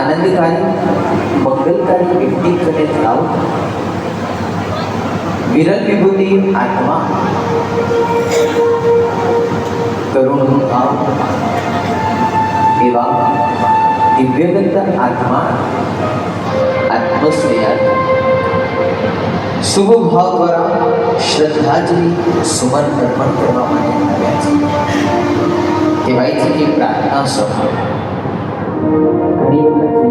आनंदकारी मंगलकारी व्यक्ति करे लाओ विरल विभूति आत्मा करुण भाव एवं दिव्यगंध आत्मा आत्मस्नेहा शुभ भाव द्वारा श्रद्धांजलि सुमन अर्पण करवा માટે આવ્યા છે કહેવાય છે કે પ્રાર્થના સભા ઘણી વખત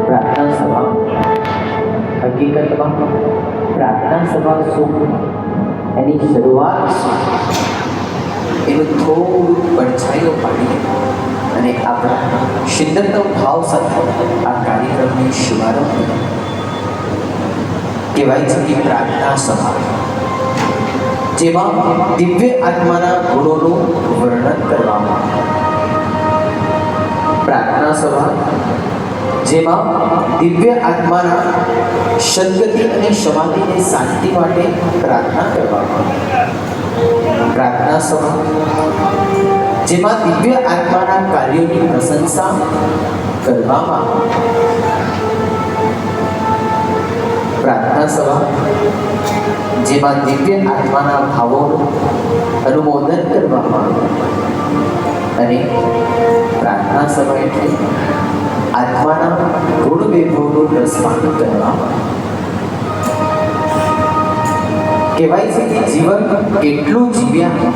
પ્રાર્થના સભા હકીકતમાં પ્રાર્થના સભા શું એની શરૂઆત એનું થોડું પડછાયો પાડી અને આપણા શિદ્દતનો ભાવ સાથે આ કાર્યક્રમની શુભારંભ કર્યો કહેવાય છે કે પ્રાર્થના સભા જેમાં દિવ્ય આત્માના ગુણોનું વર્ણન કરવામાં પ્રાર્થના સભા જેમાં દિવ્ય આત્માના સદગતિ અને સમાધિની શાંતિ માટે પ્રાર્થના કરવામાં પ્રાર્થના સભા જેમાં દિવ્ય આત્માના કાર્યોની પ્રશંસા કરવામાં પ્રાર્થના સભા જેમાં દિવ્ય આત્માના ભાવોનું અનુમોદન કરવામાં અને પ્રાર્થના સભા એટલે આત્માના ગુણ વૈભવનું રસપાન કરવામાં કહેવાય છે કે જીવન કેટલું જીવ્યા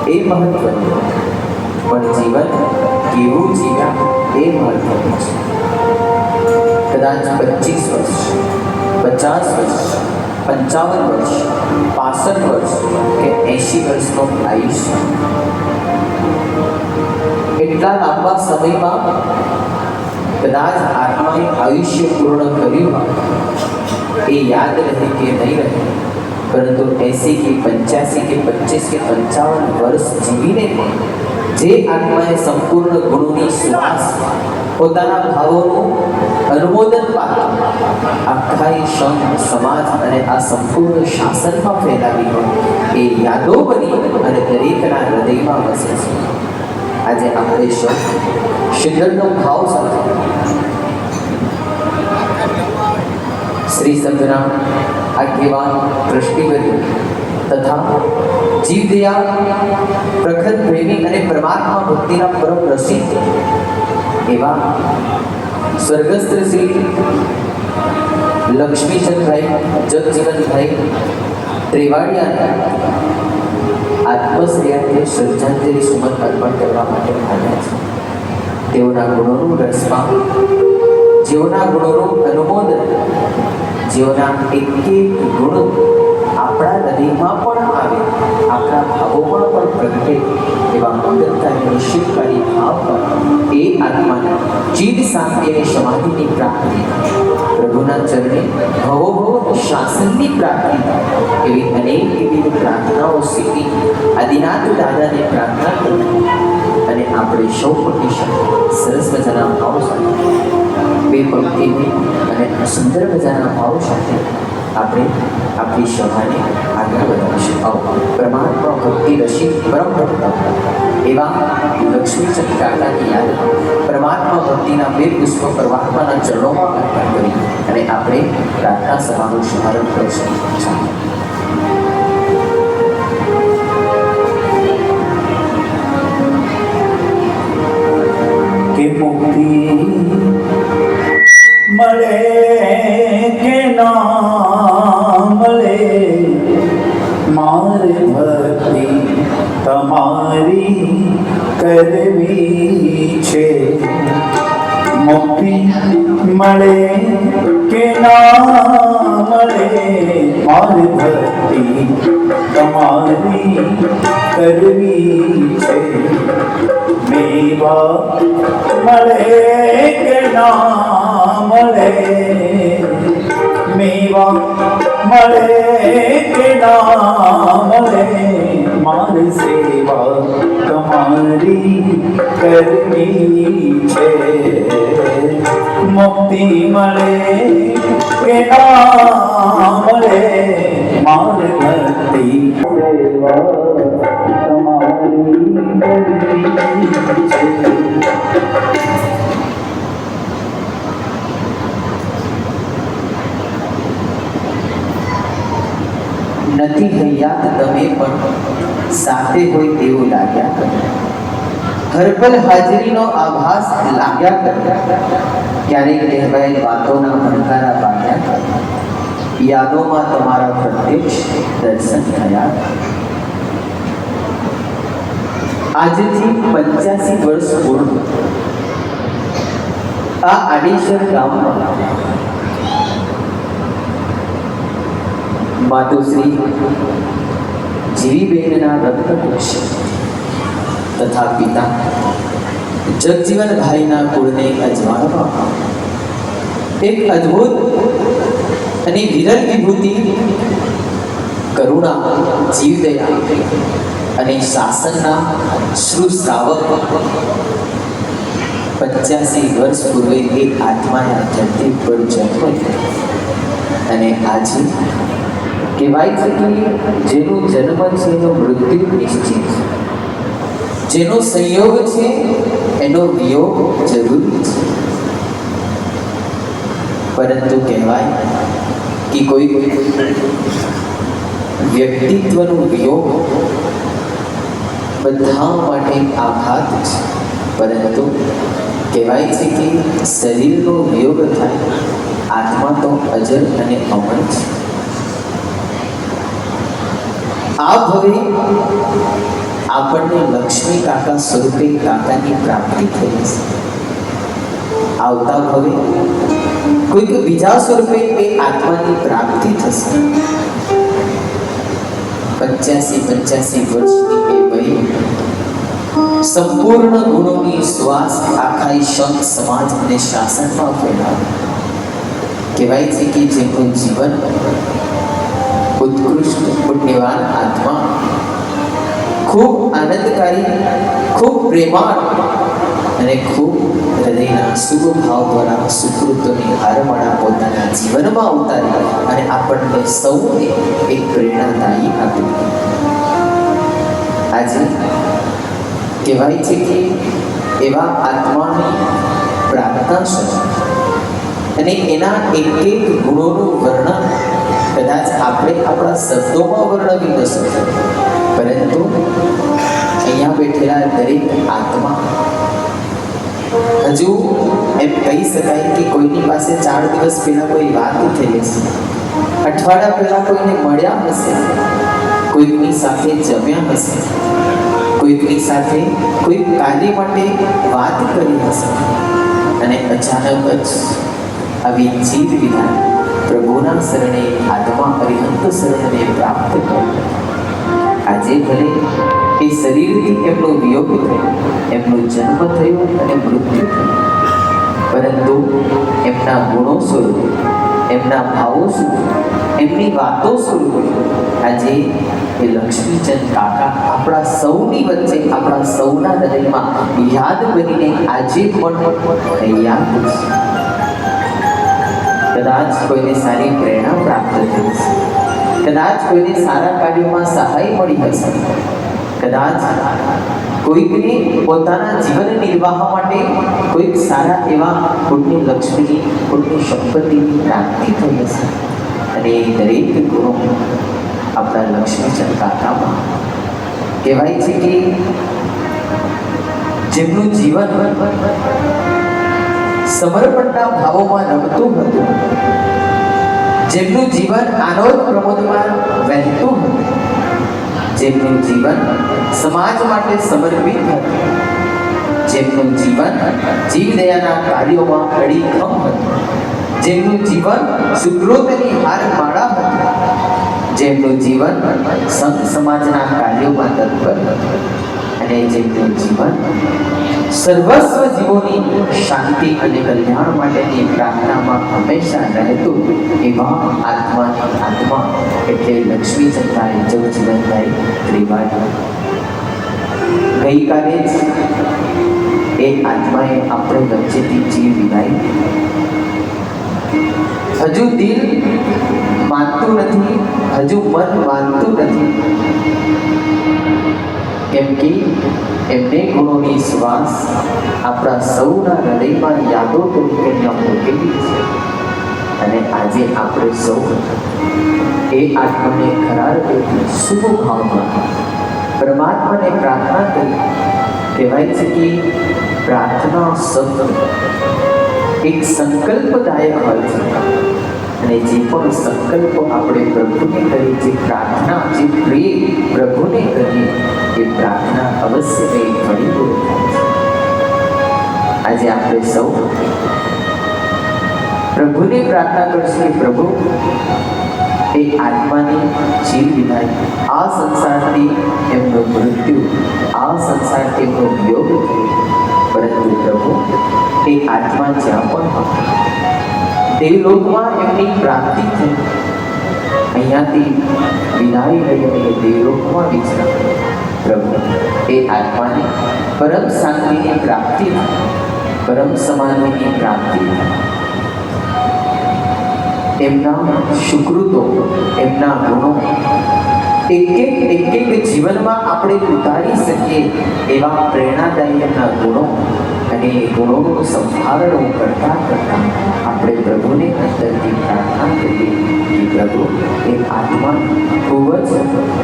એ મહત્વનું પણ જીવન કેવું જીવ્યા એ મહત્વનું છે કદાચ 25 વર્ષ 50 વર્ષ 55 વર્ષ 65 વર્ષ કે 80 વર્ષનું આયુષ્ય એટલા લાંબા સમયમાં કદાચ આત્માએ આયુષ્ય પૂર્ણ કર્યું એ યાદ રહે કે નહીં રહે પરંતુ 80 કે 85 કે 25 કે 55 વર્ષ જીવીને જે આત્માએ સંપૂર્ણ ગુણોની સુવાસ પોતાના ભાવોનું અનુમોદન પામ્યું આખા સંઘ સમાજ અને આ સંપૂર્ણ શાસનમાં ફેલાવી હોય એ યાદો બની અને દરેકના હૃદયમાં વસે છે આજે આપણે સૌ શિદ્દતનો ભાવ સાથે શ્રી સંતના આગેવાન ટ્રસ્ટીવર્ય તથા જીવદયા પ્રખર પ્રેમી અને પરમાત્મા ભક્તિના પરમ રસિક એવા સ્વર્ગસ્થ શ્રી લક્ષ્મીચંદભાઈ જગજીવનભાઈ ત્રિવાડિયાને આત્મશ્રેયાને શ્રદ્ધાંજલિ સુમન અર્પણ કરવા માટે આવ્યા છે તેઓના ગુણોનું રસપાન જેઓના ગુણોનું અનુમોદન જેઓના એક ગુણ આપણા હૃદયમાં પણ આવે આપણા ભાવોમાં પણ પ્રગટે એવા મંગલકારી નિશ્ચિતકારી ભાવ પર એ આત્માને ચિત્ત શાંતિ અને સમાધિની પ્રાપ્તિ પ્રભુના ચરણે ભવો શાસનની પ્રાપ્તિ એવી અનેક વિવિધ પ્રાર્થનાઓ સીધી આદિનાથ દાદાને પ્રાર્થના કરી અને આપણે સૌ પટીશું સરસ મજાના ભાવ સાથે બે પંક્તિની અને સુંદર મજાના ભાવ સાથે આપણે આપણી સભાને આગળ વધારીશું આવો પરમાત્મા ભક્તિ રસિક પરમ ભક્ત એવા લક્ષ્મીચંદ કાકાની યાદમાં પરમાત્મા ભક્તિના બે પુષ્પ પરમાત્માના ચરણોમાં અર્પણ કરી અને આપણે પ્રાર્થના સભાનો શુભારંભ કરીશું કે મુક્તિ મળે કે ના મળે મારે ભક્તિ તમારી કરવી છે મુક્તિ મળે કે ના મળે મારે ભક્તિ તમારી કરવી છે મેવા મળે કે ના મળે મેવા મળે કે ના મળે મારી સેવા તમારી કરવી છે મુક્તિ મળે કે ના મળે મારી ભક્તિ સેવા તમારી કરવી છે નથી હૈયાત તમે પણ સાથે હોય તેવું લાગ્યા કરે. હરપલ હાજરીનો આભાસ લાગ્યા કરે. ક્યારેક કહેવાય વાતોના ભણકારા પાડ્યા કરે. યાદોમાં તમારા પ્રત્યક્ષ દર્શન થયા. આજથી 85 વર્ષ પૂર્વ આ આડીસર ગામમાં માતુશ્રી જીવીબેનના રક્તકોષ તથા પિતા જગજીવનભાઈના કુળને અજવાળવા એક અદ્ભુત અને વિરલ વિભૂતિ કરુણા, જીવદયા અને શાસનના શ્રુશ્રાવક 85 વર્ષ પૂર્વે એક આત્માએ આ ધરતી પર જન્મ લીધો. અને આજે કહેવાય છે કે જેનો જન્મ છે એનો મૃત્યુ નિશ્ચિત છે, જેનો સંયોગ છે એનો વિયોગ જરૂરી છે. પરંતુ કહેવાય કે કોઈ વ્યક્તિત્વનો વિયોગ બધા માટે આઘાત છે. પરંતુ કહેવાય છે કે શરીરનો વિયોગ થાય, આત્મા તો અજર અને અમર છે. આ ભવે આપણને લક્ષ્મી કાકા સ્વરૂપે કાકાની પ્રાપ્તિ થઈ છે. આવતા ભવે કોઈક બીજા સ્વરૂપે એ આત્માની પ્રાપ્તિ થશે. 85 વર્ષની એ વય સંપૂર્ણ ગુણોની શ્વાસ આખા સંત સમાજ અને શાસનમાં ફેલાવે. કહેવાય છે કે જેમનું જીવન ઉત્કૃષ્ટ પુણ્યવાન આત્મા ખૂબ આનંદકારી, ખૂબ પ્રેમાળ અને ખૂબ હૃદયના શુભ ભાવ દ્વારા સુકૃતોની હારમાળા પોતાના જીવનમાં ઉતારી અને આપણને સૌને એક પ્રેરણાદાયી આપી. આજે કહેવાય છે કે એવા આત્માની પ્રાર્થના છે અને એના એક એક ગુણોનું વર્ણન કદાચ આપણે આપણા શબ્દોમાં વર્ણવી ન શકીએ, પરંતુ અહીંયા બેઠેલા દરેક આત્મા હજુ એમ કહી શકાય કે કોઈની પાસે 4 દિવસ પહેલા કોઈ વાત થઈ હશે, અઠવાડિયા પહેલા કોઈને મળ્યા હશે, કોઈકની સાથે જમ્યા હશે, કોઈકની સાથે કોઈ કાર્ય માટે વાત કરી હશે અને અચાનક જ આવી જીવ વિના પ્રભુના શરણે આત્મા અરિહંત શરણને પ્રાપ્ત કરી. આજે ભલે એ શરીરથી એમનો વિયોગ થયો, એમનો જન્મ થયો અને મૃત્યુ થયું, પરંતુ એમના ગુણો સ્વરૂપે, એમના ભાવો સ્વરૂપે, એમની વાતો સ્વરૂપે આજે એ લક્ષ્મીચંદ કાકા આપણા સૌની વચ્ચે, આપણા સૌના હૃદયમાં યાદ બનીને આજે પણ યાદ છે. કદાચ કોઈને સારી પ્રેરણા પ્રાપ્ત થઈ હશે, કદાચ કોઈને સારા કાર્યોમાં સહાય મળી હશે, કદાચ કોઈકને પોતાના જીવન નિર્વાહ માટે કોઈક સારા એવા પુણ્ય લક્ષ્મીની, પુણ્ય સંપત્તિની પ્રાપ્તિ થઈ હશે. અને એ દરેક ગુણો આપણા લક્ષ્મીચંદ કાકામાં કહેવાય છે કે જેમનું જીવન સમર્પણના ભાવોમાં રમતું હતું, જેમનું જીવન આનંદ પ્રમોદમાં વહેતું હતું, જેમનું જીવન સમાજ માટે સમર્પિત હતું, જેમનું જીવન જીવદયાના કાર્યોમાં અડીખમ હતું, જેમનું જીવન સુકૃતની હારમાળા હતું, જેમનું જીવન સંત સમાજના કાર્યોમાં તત્પર હતું અને જેમનું જીવન સર્વસ્વ જીવોની શાંતિ અને કલ્યાણ માટેની પ્રાર્થનામાં હંમેશા રહેતું એવા આત્માની આત્મા એટલે લક્ષ્મીચંદાય જગજીવનભાઈ ત્રિવાડી. ગઈકાલે જ એ આત્માએ આપણે વચ્ચેથી જીવ વિદાય. હજુ દિલ માનતું નથી, હજુ મન માનતું નથી, કેમ કે એમને ગુણોની શ્વાસ આપણા સૌના હૃદયમાં યાદો તરીકે મૂકેલી છે. અને આજે આપણે સૌ એ આત્માને ખરા અર્થે શુભ ભાવમાં પરમાત્માને પ્રાર્થના કરી. કહેવાય છે કે પ્રાર્થના શબ્દ એક સંકલ્પદાયક હોય છે અને જે પણ સંકલ્પ આપણે પ્રભુને કરીએ, જે પ્રાર્થના, જે પ્રેમ પ્રભુને કરીએ, એ પ્રાર્થના અવશ્ય નહીં ફળીભૂત થાય છે. આજે આપણે સૌ પ્રભુને પ્રાર્થના કરશું કે પ્રભુ એ આત્માની જીવ વિદાય, આ સંસારથી એમનો મૃત્યુ, આ સંસારથી એમનો વિયોગ થયો, પરંતુ પ્રભુ એ આત્મા જ્યાં પણ હોય દેવલોકમાં એમની પ્રાપ્તિ થઈ, અહીંયાથી વિદાય લઈ અને દેવલોકમાં વિચરણ. પ્રભુ એ આત્માને પરમ શાંતિની પ્રાપ્તિ થાય, પરમ સમાધિની પ્રાપ્તિ થાય. એમના સુકૃતો, એમના ગુણો એક એક જીવનમાં આપણે ઉતારી શકીએ એવા પ્રેરણાદાયી એમના ગુણો અને એ ગુણોનું સંભાળણ કરતા કરતા આપણે પ્રભુને અંતરથી પ્રાર્થના કરીએ કે પ્રભુ એ આત્મા ખૂબ જ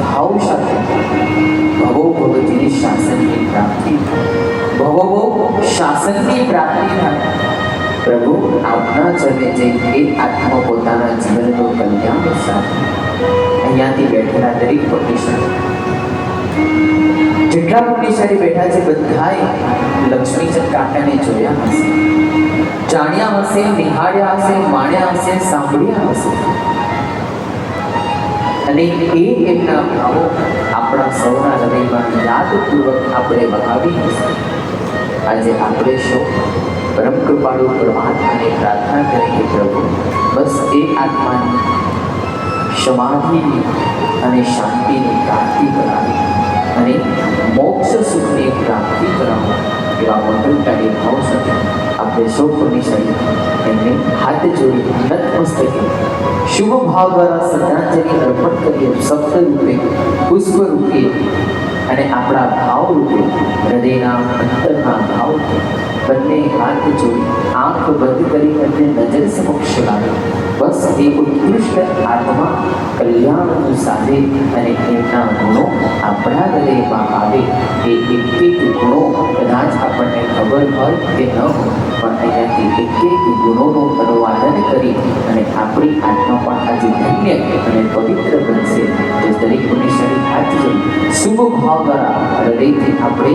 ભાવ સાથે ભવો ભવજીની શાસનની પ્રાપ્તિ થાય, ભવો શાસનની પ્રાપ્તિ થાય. પ્રભુ આપના ચરણે જઈ એ આત્મા પોતાના જીવનનો કલ્યાણ સાથે અહીંયાથી બેઠેલા દરેક પુણ્યશાળી, જેટલા પુણ્યશાળી બેઠા છે બધાએ લક્ષ્મીચંદ કાકાને જોયા હશે, જાણ્યા હશે, નિહાળ્યા હશે, માણ્યા હશે, સાંભળ્યા હશે અને એ એમના ભાવો આપણા સૌના હૃદયમાં યાદપૂર્વક આપણે વહાવી હશે. આજે આપણે સૌ પરમ કૃપાળુ પરમાત્માને પ્રાર્થના કરી કે પ્રભુ બસ એ આત્માની સમાધિની અને શાંતિની પ્રાપ્તિ કરાવી અને મોક્ષ સુખની પ્રાપ્તિ કરાવો એવા મંગલકારી ભાવ સાથે આપણે સૌ પુણ્યશાળી એમને હાથ જોડી નતમસ્તકે શુભ ભાવ દ્વારા શ્રદ્ધાંજલિ અર્પણ કરીએ. શબ્દ રૂપે, પુષ્પ રૂપે અને આપણા ભાવ રૂપે, હૃદયના અંતરના ભાવ રૂપે બંને હાથ જોડી આંખ બંધ કરી અને નજર સમક્ષ લાવી બસ એ ઉત્કૃષ્ટ આત્મા કલ્યાણનું સાધે અને એમના ગુણો આપણા હૃદયમાં આવે. એ એક ગુણો કદાચ આપણને ખબર હોય કે ન હોય, પણ અહીંયાથી એક ગુણોનું અનુવાદન કરી અને આપણી આત્મા પણ આજે ધન્ય અને પવિત્ર બનશે. તો દરેક પુણ્યશાળી હાથ જોડી શુભ ભાવ દ્વારા હૃદયથી આપણે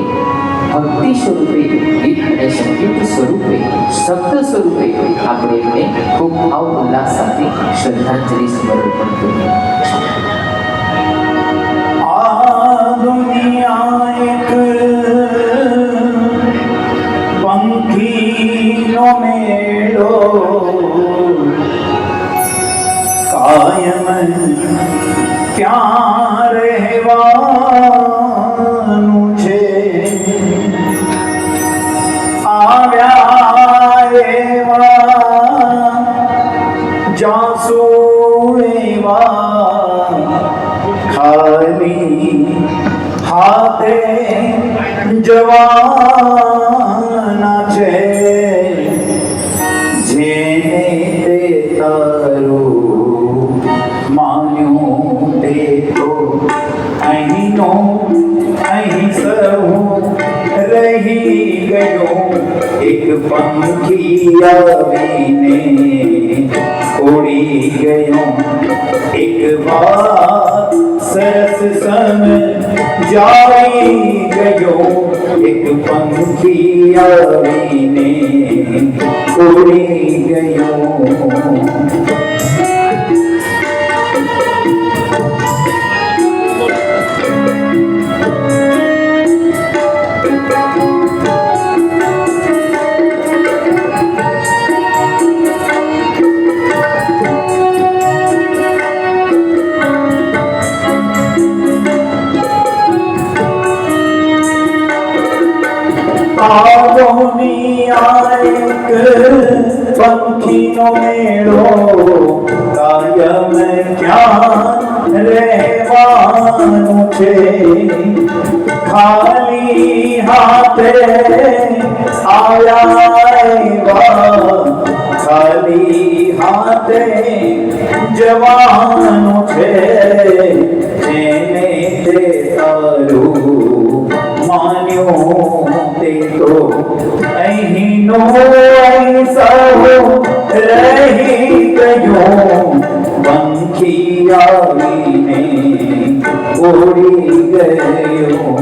ભક્તિ સ્વરૂપે, ગીત અને સંગીત સ્વરૂપે, શબ્દ સ્વરૂપે આપણે એમને ખૂબ ભાવ ઉલ્લાસ સાથે શ્રદ્ધાંજલિ સમર્પણ કરીએ. આ દુનિયા એક પંખીનો મેળો, કાયમ ક્યાં રહેવાનું છે, આવ્યા એવા જાસુ એવા ખાલી હાથે જવાના છે. જેને તે તારું માન્યું તે તો અહીંનો અહીં સૌ રહી ગયો. એક પંખી આવીને ઉડી ગયો, એક વાત સરસ સમજાવી ગયો. એક પંખી આવીને ઉડી ગયો. દુનિયા એક પંખીનો મેળો, કાયમ ક્યાં રહેવાનું છે. ખાલી હાથે આવ્યા એવા, ખાલી હાથ હાથે જવાનું છે, જેને તે તારું માન્યું તે તો અહીંનો સહુ રહી ગયો, પંખી આવીને ઉડી ગયો.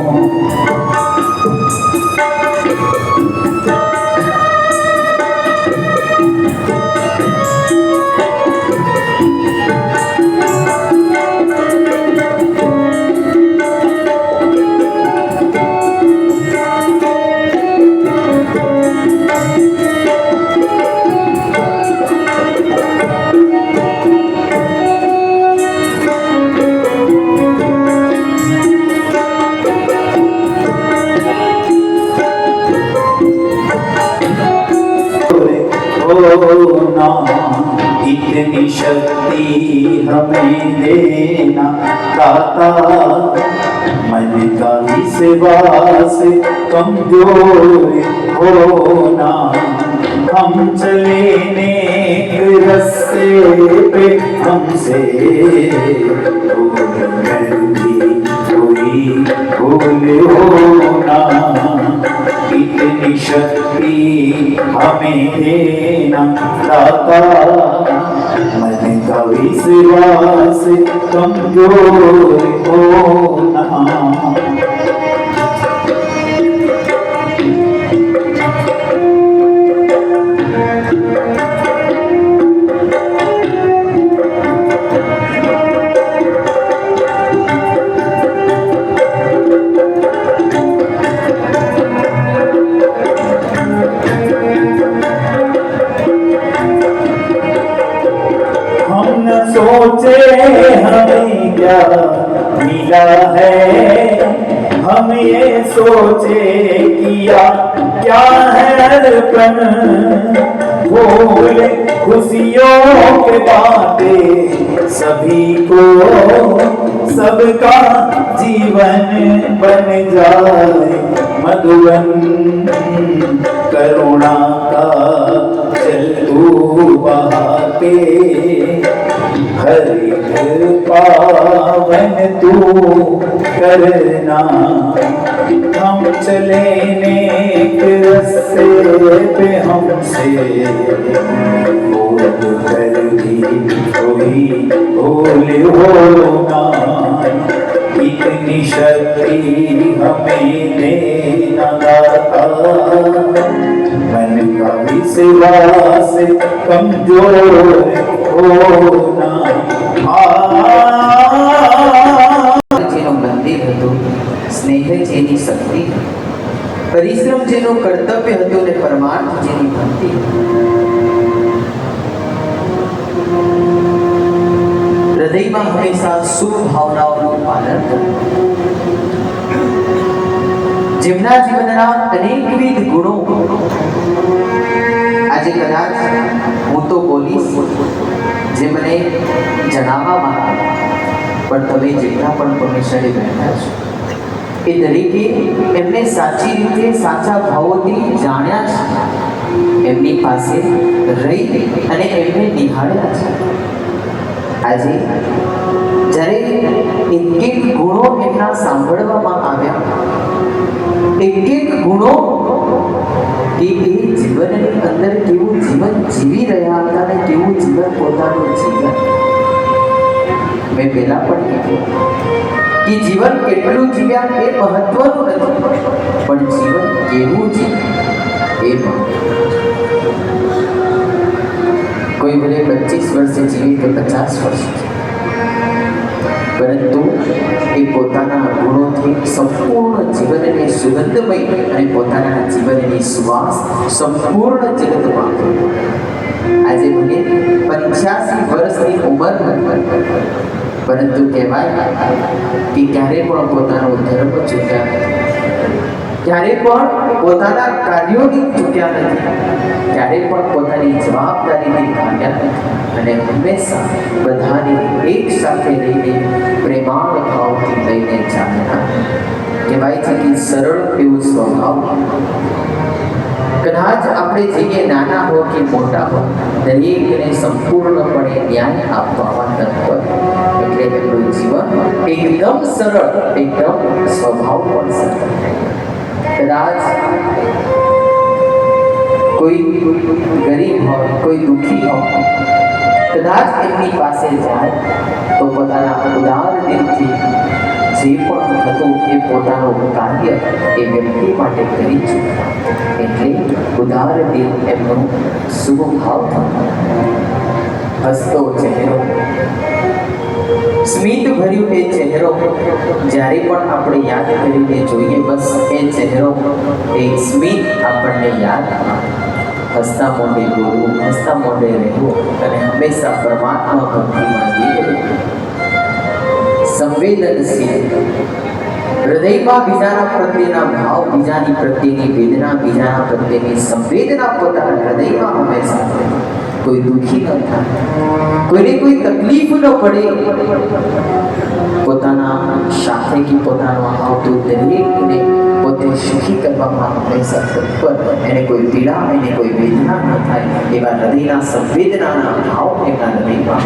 ना इतनी शक्ति हमें देना दाता, मन का विश्वास कमजोर होना, हम चले नेक रास्ते पे हमसे कोई भूल होना, इतनी शक्ति हमें देना दाता, मन का विश्वास कमजोर होना. सोचे हमें क्या मिला है, हम ये सोचे किया क्या है अर्पण, भूले खुशियों के बातें सभी को, सबका जीवन बन जाए मधुबन, करुणा का जल तू बहाते, हर एक पावन तू करना, हम चले नेक रास्ते पे हमसे भूल कर भी कोई भूल होना, इतनी शक्ति हमें देना दाता, मन का विश्वास कमजोर होना. જેનું મંદિર હતું, સ્નેહ જેની શક્તિ, પરિશ્રમ જેનું કર્તવ્ય હતું ને પરમાર્થ જેની ભક્તિ. હૃદયમાં હંમેશા શુભ ભાવનાઓનું પાલન કરવું, જેમના જીવનના અનેકવિધ ગુણો આજે કદાચ હું તો બોલીશ જે મને જણાવવામાં આવે, પણ તમે જેટલા પણ પરમેશ્વરે બેઠા છો એ દરેકે એમને સાચી રીતે સાચા ભાવોથી જાણ્યા છે, એમની પાસે રહી અને એમને નિહાળ્યા છે. આજે જ્યારે એક ગુણો એમના સાંભળવામાં આવ્યા, એક ગુણો કે એ જીવનની અંદર કેવું જીવન જીવી રહ્યા હતા ને કેવું જીવન પોતાનું જીવન. મેં પહેલા પણ કીધું કે જીવન કેટલું જીવ્યા એ મહત્વનું નથી, પણ જીવન કેવું જીવ્યું એ કોઈ ભલે 25 વર્ષે જીવે કે 50 વર્ષે, પરંતુ એ પોતાના ગુણોથી સંપૂર્ણ જીવનને સુગંધમય અને પોતાના જીવનની સુવાસ સંપૂર્ણ જગતમાં. આજે મને 85 વર્ષની ઉંમર નથી, પરંતુ કહેવાય કે ક્યારે પણ પોતાનો ધર્મ ચૂક્યા નથી, ક્યારે પણ પોતાના કાર્યોની ચૂક્યા નથી, ક્યારે પણ પોતાની જવાબદારીથી ભાગ્યા નથી, અને હંમેશા બધાને એક સાથે લઈને પ્રેમાળ ભાવથી લઈને ચાલના. કહેવાય છે કે સરળ એવો સ્વભાવ કદાચ આપણે જઈએ નાના હો કે મોટા હો, દરેકને સંપૂર્ણપણે ન્યાય આપવામાં તત્પર. એટલે એમનું જીવન એકદમ સરળ, એકદમ સ્વભાવ પણ સરળ. કદાચ કોઈ ગરીબ હોય, કોઈ દુઃખી હોય, કદાચ એમની પાસે જાય તો પોતાના ઉદાર દિલથી જે પણ હતું એ પોતાનું કાર્ય એ વ્યક્તિ માટે કરી ચૂકતા. એટલે ઉદાર દિલ એમનો સ્વભાવ થતો. હસતો ચહેરો, સ્મિત ભર્યું એ ચહેરો જ્યારે પણ આપણે યાદ કરીને જોઈએ, બસ એ ચહેરો, એ સ્મિત આપણને યાદ આવે. હસતા મોઢે બોલવું, હસતા મોઢે રહેવું અને હંમેશા પરમાત્મા ભક્તિમાં લીન, સંવેદનશીલ, હૃદયમાં બીજાના પ્રત્યેના ભાવ, બીજાની પ્રત્યેની વેદના, બીજાના પ્રત્યેની સંવેદના પોતાના હૃદયમાં હંમેશા. કોઈ દુઃખી ન થાય, કોઈને કોઈ તકલીફ ન પડે, પોતાના સાથે કે પોતાના આવતું દરેકને પોતે સુખી કરવામાં હંમેશા તત્પર. એને કોઈ પીડા, એને કોઈ વેદના ન થાય એવા હૃદયના સંવેદનાના ભાવ એમના હૃદયમાં.